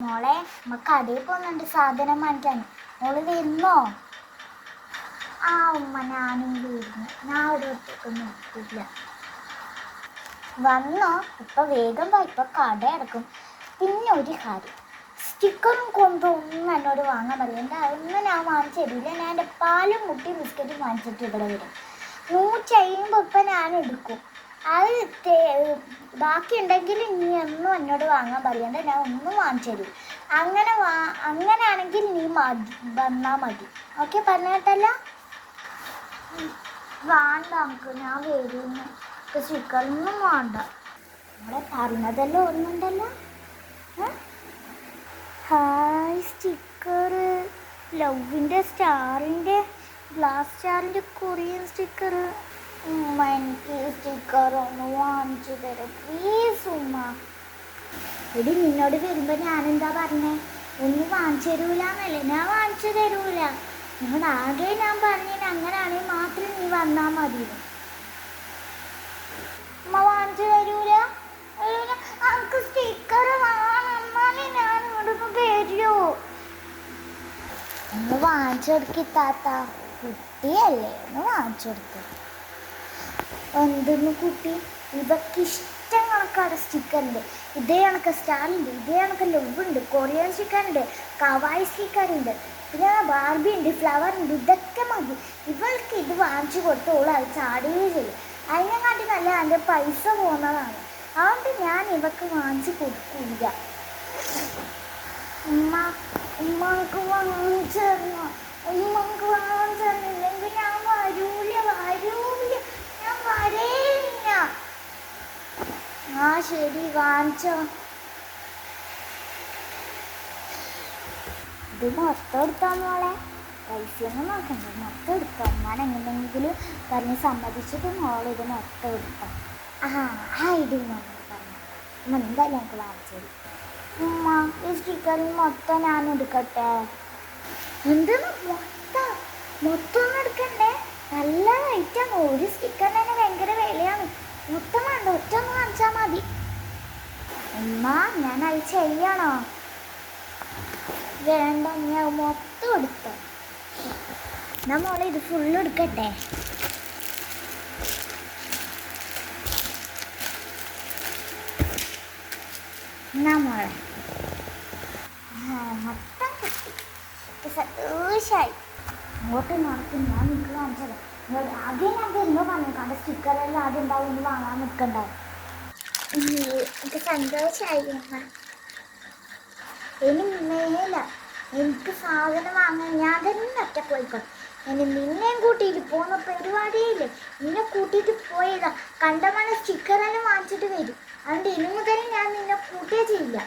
മോളെ കടയിൽ പോകുന്നുണ്ട് സാധനം വാങ്ങിക്കാൻ. മോള് വരുന്നോ? ആ ഉമ്മ ഞാനും വരുന്നു. ഞാൻ ഒരു ഒറ്റക്കൊന്നും നിർത്തില്ല. വന്നോ? ഇപ്പൊ വേഗം വാ, ഇപ്പൊ കട അടക്കും. പിന്നെ ഒരു കാര്യം, സ്റ്റിക്കറും കൊണ്ടൊന്നും എന്നോട് വാങ്ങാൻ പറയണ്ട. അതൊന്നും ഞാൻ വാങ്ങിച്ചു തരില്ല. ഞാൻ എൻ്റെ പാലും മുട്ടിയും ബിസ്ക്കറ്റും വാങ്ങിച്ചിട്ട് ഇവിടെ വരും. 150 ഇപ്പം ഞാൻ എടുക്കും. അത് ബാക്കി ഉണ്ടെങ്കിൽ നീ ഒന്നും എന്നോട് വാങ്ങാൻ പറയണ്ട. ഞാൻ ഒന്നും വാങ്ങിച്ചു തരും. അങ്ങനെയാണെങ്കിൽ നീ വന്നാൽ മതി. ഓക്കെ, പറഞ്ഞ കേട്ടല്ലോ? വേണ്ട നമുക്ക്, ഞാൻ വരുന്നു. സ്റ്റിക്കറൊന്നും വേണ്ട. നമ്മളെ പറഞ്ഞതെല്ലാം ഓർമ്മയുണ്ടല്ലോ. ഹായ് സ്റ്റിക്കർ, ലവിൻ്റെ സ്റ്റാറിൻ്റെ, ഗ്ലാസ് സ്റ്റാറിൻ്റെ കൊറിയൻ സ്റ്റിക്കർ. ഉമ്മ എനിക്ക് സ്റ്റിക്കർ ഒന്ന് വാങ്ങിച്ചു തരാം പ്ലീസ് ഉമ്മ. എടി നിന്നോട് വരുമ്പോൾ ഞാനെന്താ പറഞ്ഞേ? ഒന്നും വാങ്ങിച്ചു തരൂലെന്നല്ലേ? ഞാൻ വാങ്ങിച്ചു തരൂല. നിങ്ങൾ ആകെ ഞാൻ പറഞ്ഞിന് അങ്ങനെയാണെങ്കിൽ മാത്രം നീ വന്നാൽ മതി. ഉമ്മ വാങ്ങിച്ചു തരൂല? നമുക്ക് സ്റ്റിക്കർ വേണം, എന്നാലേ ഞാൻ ഇവിടുന്ന് വരുമോ? ഒന്ന് വാങ്ങിച്ചു കൊടുക്കി താത്ത, കുട്ടിയല്ലേ, ഒന്ന് വാങ്ങിച്ചു കൊടുക്കും. എന്തെന്ന് കുട്ടി, ഇതൊക്കെ ഇഷ്ടം കണക്കാണ് സ്റ്റിക്കറുണ്ട്. ഇതേ കണക്ക് സ്റ്റാറുണ്ട്, ഇതേ കണക്ക് ലവുണ്ട്, കൊറിയൻ സ്റ്റിക്കറുണ്ട്, കവായി സ്റ്റിക്കറുണ്ട്, പിന്നെ ബാർബി ഉണ്ട്, ഫ്ലവർ ഉണ്ട്. ഇതൊക്കെ മതി. ഇവൾക്ക് ഇത് വാങ്ങിച്ചു കൊടുത്തോളൂ, അത് ചാടുകയും ചെയ്യും. അതിനെക്കാട്ടി നല്ല എൻ്റെ പൈസ പോകുന്നതാണ്. അതുകൊണ്ട് ഞാൻ ഇവക്ക് വാങ്ങിച്ചു കൊടുക്കില്ല. ഉമ്മക്ക് വാങ്ങിച്ചു തരണോ? ഉമ്മക്ക് വാങ്ങിച്ചു തന്നില്ലെങ്കിൽ ഞാൻ വരൂല, ഞാൻ വരേയില്ല. ആ ശരി, വാങ്ങിച്ചോ. ഇത് മൊത്തം എടുത്താൽ മോളെ, പൈസയൊന്നും നോക്കണ്ട, മൊത്തം എടുക്കാം. ഞാൻ എങ്ങനെയെങ്കിലും പറഞ്ഞ് സമ്മതിച്ചിട്ട് മോളെ ഇത് മൊത്തം എടുക്കാം. ഇത് നമ്മൾ പറഞ്ഞു. എന്തായാലും ഞങ്ങൾക്ക് വാങ്ങിച്ചത്. ഉമ്മ ഈ സ്റ്റിക്കറിൽ മൊത്തം ഞാൻ എടുക്കട്ടെ? എന്തെന്ന് മൊത്തം ഒന്നും എടുക്കണ്ടേ? നല്ല റേറ്റാണ്. ഒരു സ്റ്റിക്കറിന് തന്നെ ഭയങ്കര വിലയാണ്. മൊത്തം വേണ്ട, ഒറ്റ ഒന്ന് കാണിച്ചാൽ മതി. ഉമ്മ ഞാൻ അത് ചെയ്യണോ? വേണ്ട, ഞാൻ മൊത്തം എടുത്തോ. എന്നാ മോളെ ഇത് ഫുള്ള് എടുക്കട്ടെ? എന്നാ മോളെ മൊത്തം കിട്ടി. സന്തോഷായി. അങ്ങോട്ട് നടക്കും. ഞാൻ നിങ്ങൾക്ക് കാണിച്ചത് ആദ്യം ഞാൻ തരുമ്പോൾ പറഞ്ഞേക്കാണ്ട് സ്റ്റിക്കറെല്ലാം ആദ്യം ഉണ്ടാവും, ഒന്ന് വാങ്ങാൻ നിൽക്കണ്ടാവും. എനിക്ക് സന്തോഷമായി. ഇനി മേല എനിക്ക് സാധനം വാങ്ങാൻ ഞാൻ തന്നെ ഒറ്റക്ക് പോയിക്കോട്ടെ. ഇനി നിന്നെയും കൂട്ടിയിട്ട് പോകുന്ന പരിപാടിയില്ലേ? നിന്നെ കൂട്ടിയിട്ട് പോയതാ, കണ്ടമാനം സ്റ്റിക്കറെല്ലാം വാങ്ങിച്ചിട്ട് വരും. അതുകൊണ്ട് ഇനി മുതൽ ഞാൻ നിന്നെ കൂട്ടുകയേ ചെയ്യില്ല.